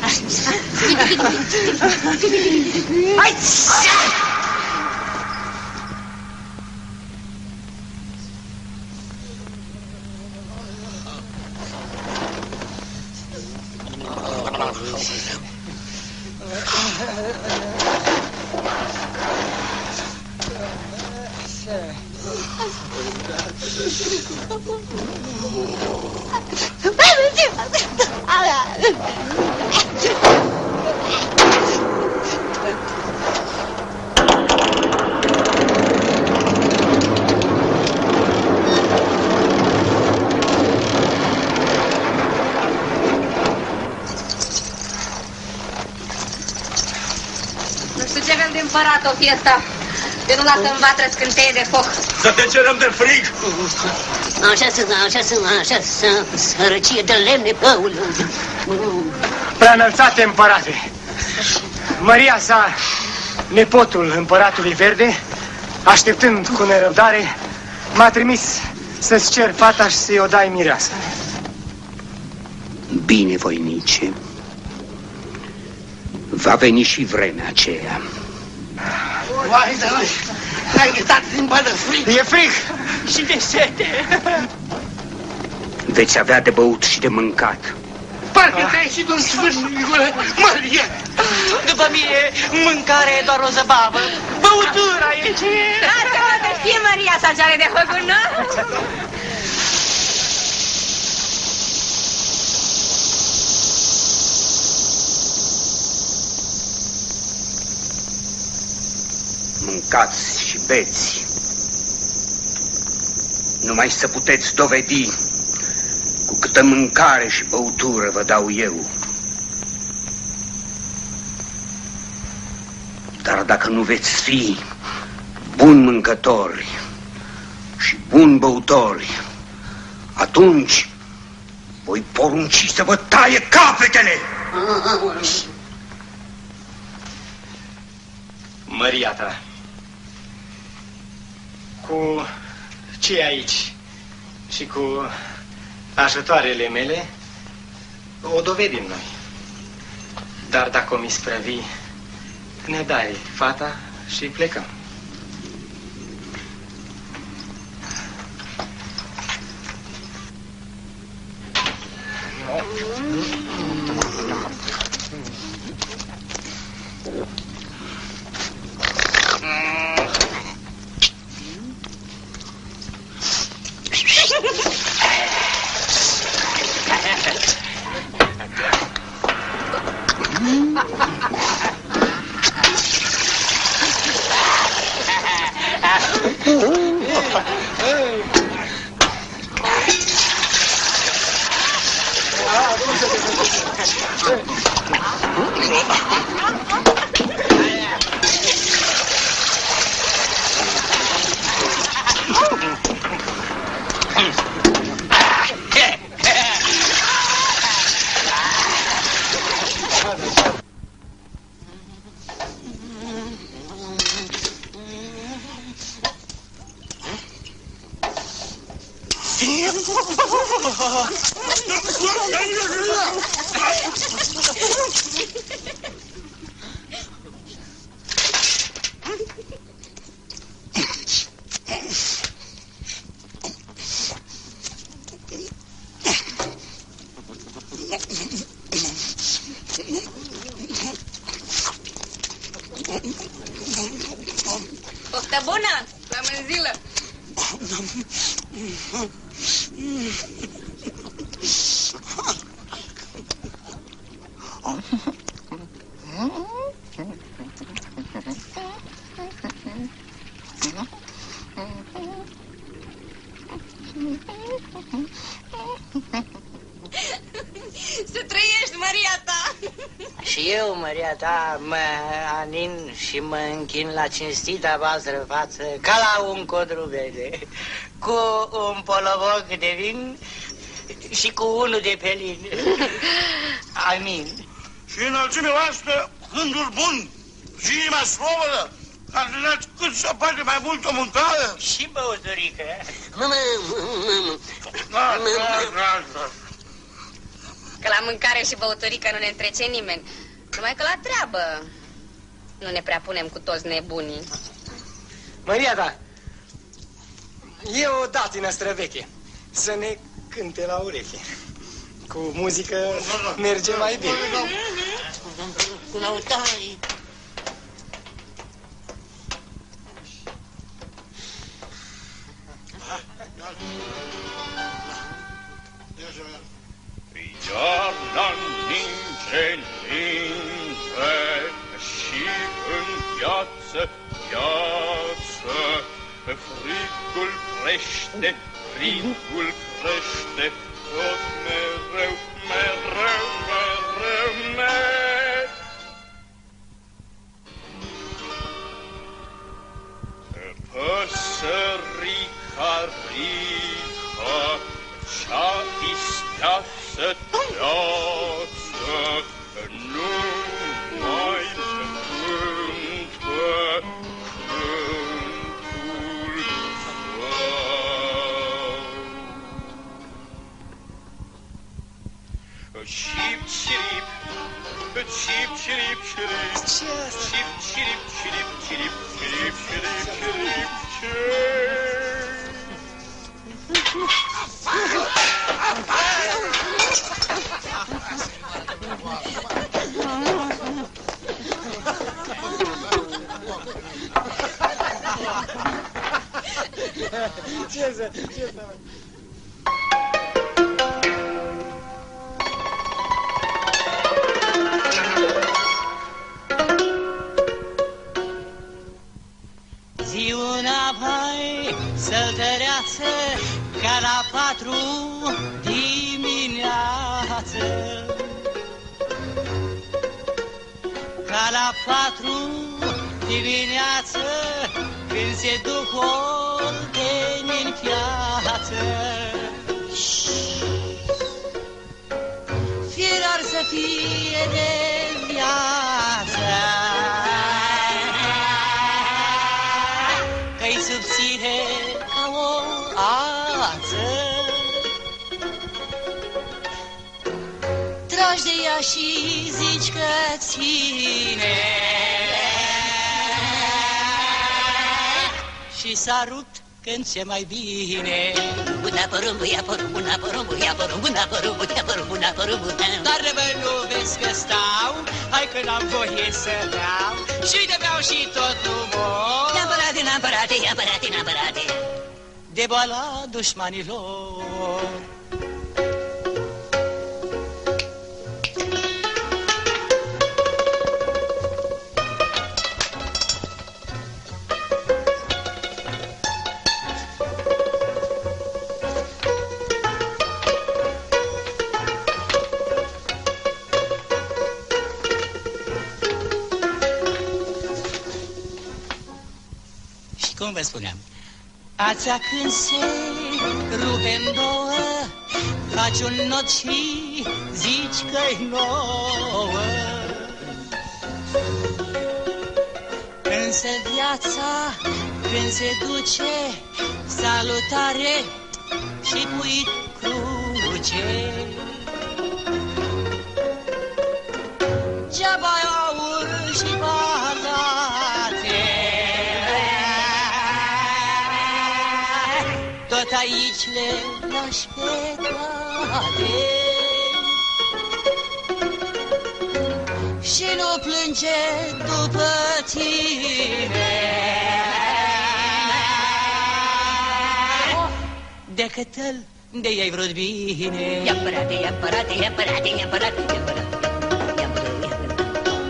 Nu știu ce avem de împărat o fie asta. De nu lasă în vatră scânteie de foc. Să te cerem de frig! Așa, sărăcie de lemne, păule. Preanălțate împărate, Maria sa, nepotul împăratului Verde, așteptând cu nerăbdare, m-a trimis să-ți cer fata și să-i o dai mireasă. Bine, voinice, va veni și vremea aceea. Vai de noi! Ai gătat limba de frig! E frig! Și de sete! Veți avea de băut și de mâncat. Parcă te-ai ieșit un sfârșit, Maria! După mine, mâncarea e doar o zăbavă. Băutura e ce e! Lasă-mă să fie Maria sa ce are de făcut, nu? Mâncați și beți. Numai să puteți dovedi cu câtă mâncare și băutură vă dau eu. Dar dacă nu veți fi buni mâncători și buni băutori, atunci voi porunci să vă taie capetele! Maria ta, cu cei aici și cu ajutoarele mele, o dovedim noi. Dar dacă o misprăvi, ne dai fata și plecăm. Poftă bună! La mânzilă! Să trăiești, Maria ta! Și eu, Maria ta, mă anin și mă închin la cinstita voastră față ca la un codrubele, cu un polovoc de vin și cu unul de pelin. Amin. Și înălțimea voastră, gândul bun și inima slobodă, ca să dați cât să poate mai multă mâncare. Și băuturică. Că la mâncare și băuturică nu ne întrece nimeni. Numai că la treabă nu ne prea punem cu toți nebunii. Maria ta, e o datină străveche să ne cânte la ureche. Cu muzică merge mai bine. Cu lautare. Iarna ninge, ninge și în viață, viață, frigul crește, frigul crește, tot mereu, mereu, mereu, mereu. Păsărica rica, cea isteasă viață, nu mai cântă cântul său. Șip, șirip, șip, șirip, șirip, șip, șirip, șirip, șirip, șirip, șirip, șirip, șirip. Ce să... Zi una vai săltăreață ca la 4 dimineață. Ca la 4 dimineață când se duc oltenii în piață. Firar să fie de viață, că-i subțire ca o ață. Tragi de ea și zici că ține și sarut când ce mai bine. Buna porumbu, ia porumbu, na porumbu, ia porumbu, na porumbu, ia porumbu, na porumbu. Dar bă, nu vezi că stau, hai că n-am voie să beau și de beau și tot nu mor. Neapărate, neapărate, neapărate, neapărate. De boala dușmanilor. Cum vă spuneam, ația când se rupe în două, faci un nod și zici că-i nouă. Însă viața când se duce, salutare și pui cruce. ce. Geaba aur și patate, tot aici le lași pe toate. Și nu plânge după tine, decât îl de ei vrut bine. Ia părate, ia părate, ia părate, ia părate, ia părate.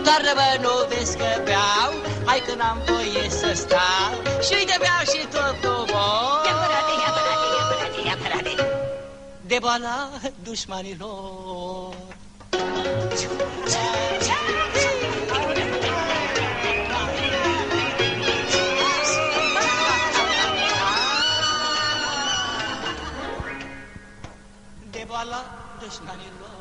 Dar bă, nu vezi că beau, hai că n-am voie să stau, și de beau și tot nu mor. Ia părate, ia părate, ia părate, ia părate. De boala dușmanilor. De boala dușmanilor.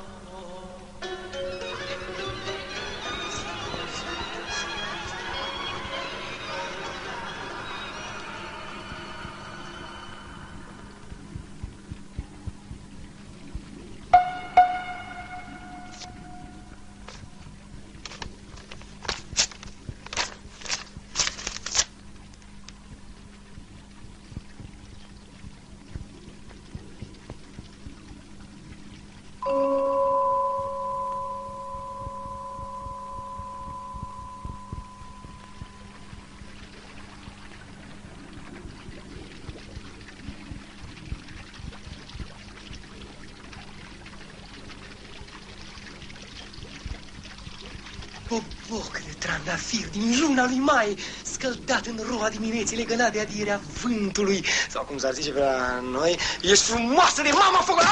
O boc de trandafir din luna lui mai, scăldat în roa dimineții, legănat de adierea vântului. Sau cum s-ar zice pe la noi, ești frumoasă de mama focului!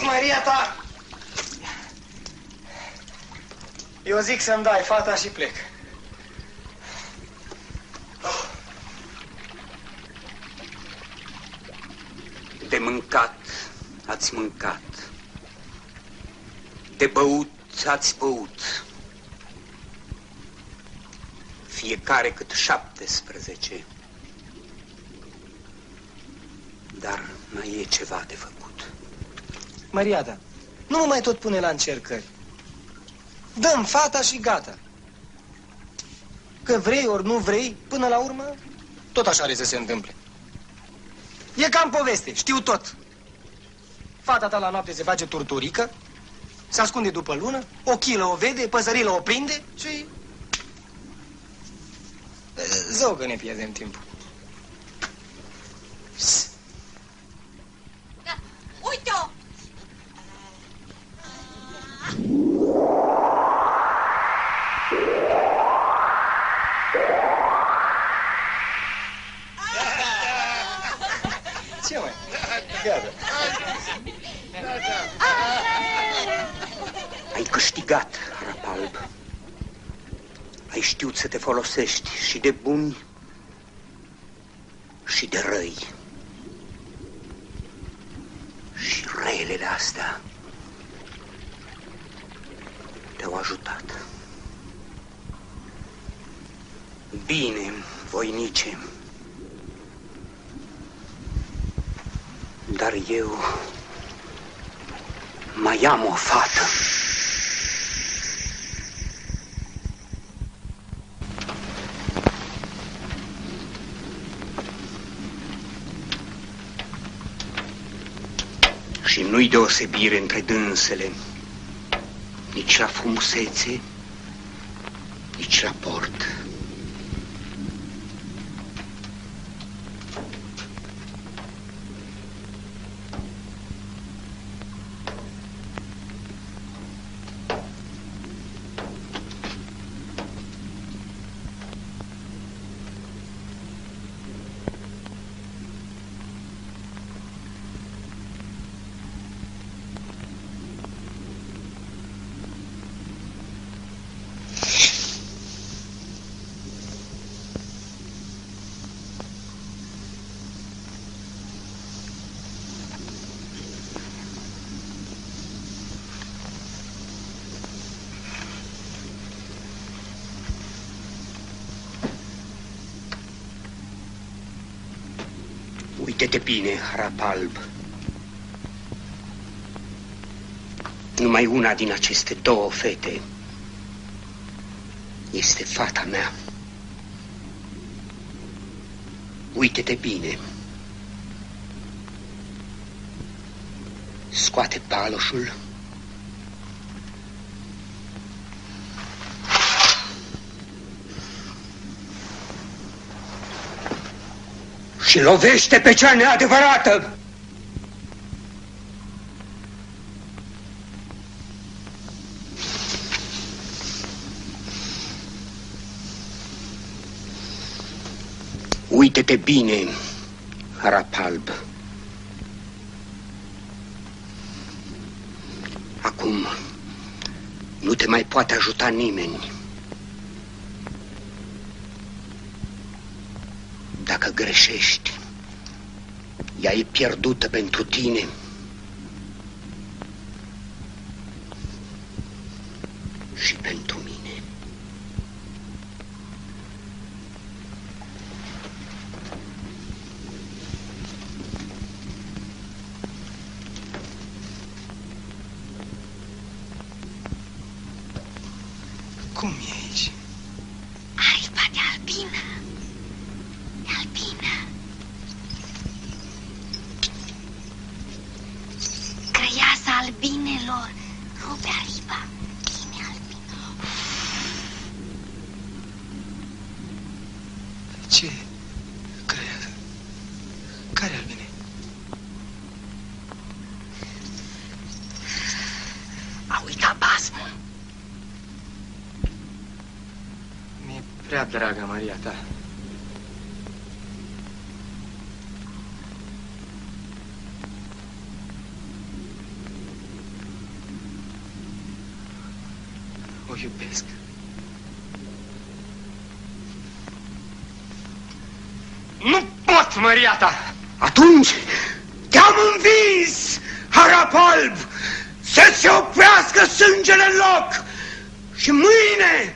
Maria ta! Eu zic să-mi dai fata și plec. De mâncat ați mâncat, de băut ați băut, fiecare cât 17. Dar mai e ceva de făcut. Maria ta, nu mă mai tot pune la încercări. Dăm fata și gata. Că vrei ori nu vrei, până la urmă, tot așa are să se întâmple. E cam poveste, știu tot. Fata ta la noapte se face turturică, se ascunde după lună, o chilă o vede, păsărilă o prinde și... Zău că ne pierdem timpul. Da, uite-o! Ce mai? Gata. Ai câștigat, Rapalb. Ai știut să te folosești și de buni și de răi. Și relele astea te-au ajutat. Bine, voinice. Dar eu mai am o fată. Și nu-i deosebire între dânsele, nici la frumusețe, nici la port. Uite-te bine, Harapalb. Numai una din aceste două fete este fata mea. Uite-te bine. Scoate paloșul. Și lovește pe cea neadevărată. Uite-te bine, Harapalb. Acum nu te mai poate ajuta nimeni. Dacă greșești, ea e pierdută pentru tine. Și pentru mine. Cum e aici? Aripa de albină. De albină. Crăiasa albinelor rupe aripa. Vine albină. Ce? Crăiasă? Care albine? A uitat basmul. Mi-e prea dragă Maria ta. O iubesc. Nu pot, Maria ta! Atunci te-am învins, Harapalb, să-ți oprească sângele în loc și mâine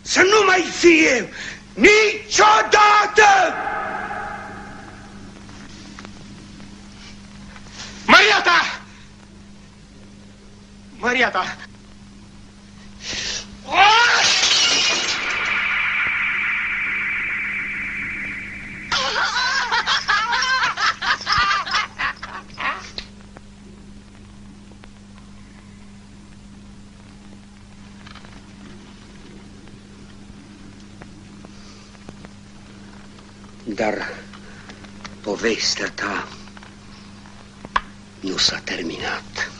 să nu mai fie niciodată! Maria ta! Maria ta! Dar povestea ta nu s-a terminat.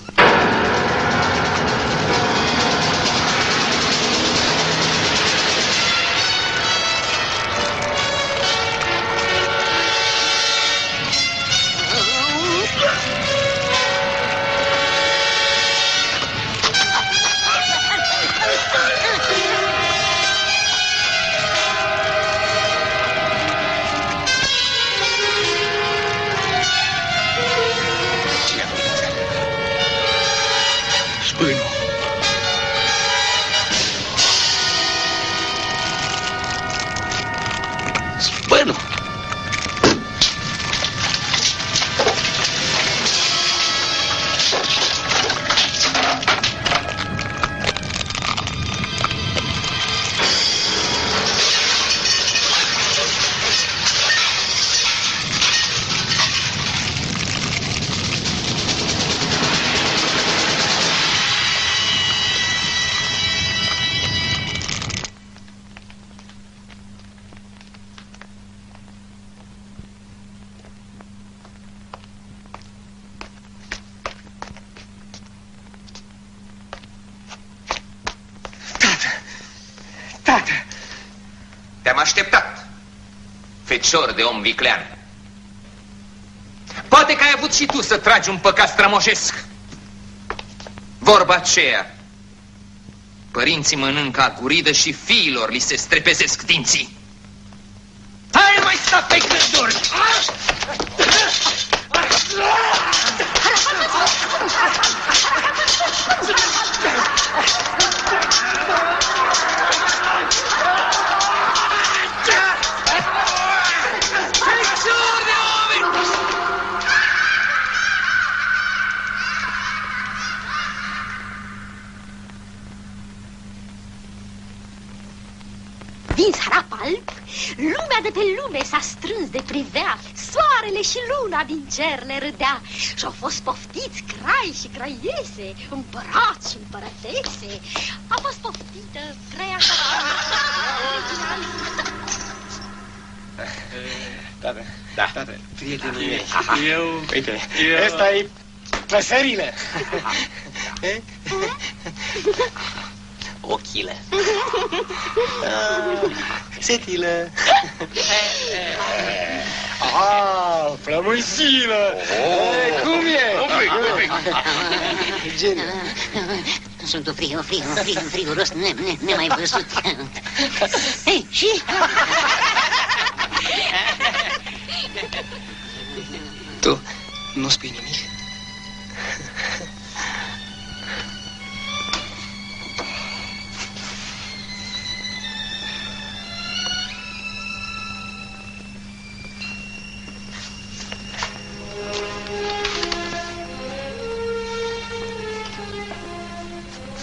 Bueno. Tată! Te-am așteptat, fecior de om viclean. Poate că ai avut și tu să tragi un păcat strămoșesc. Vorba aceea, părinții mănâncă aguridă și fiilor li se strepezesc dinții. Hai, nu mai sta pe gânduri! Fecior de oameni! Lumea de pe lume s-a strâns de privea, soarele și luna din cer le râdea. Și-au fost poftiți crai și craiese, împărați și împărătese. A fost poftită creața. Tată, da. Tată, prietenul meu, Eu... uite, ăsta e păsările. Ochile. Setilă. Flămânzilă. Cum e? Geniu. Sunt friguros, nemai văzut. Hei, și? Tu nu spui nimic?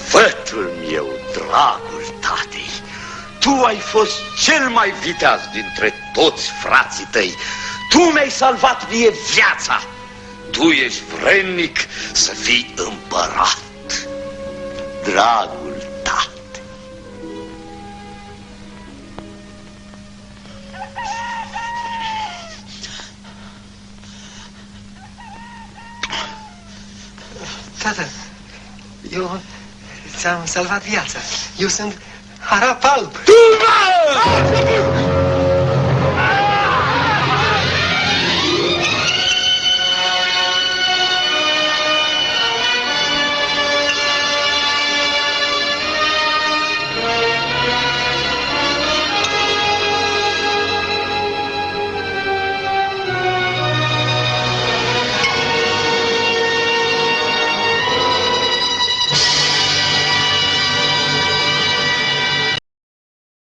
Fătul meu, dragul tatei, tu ai fost cel mai viteaz dintre toți frații tăi. Tu mi-ai salvat mie viața. Tu ești vrednic să fii împărat. Dragul tate. Tată, eu ți-am salvat viața. Eu sunt Harap Alb.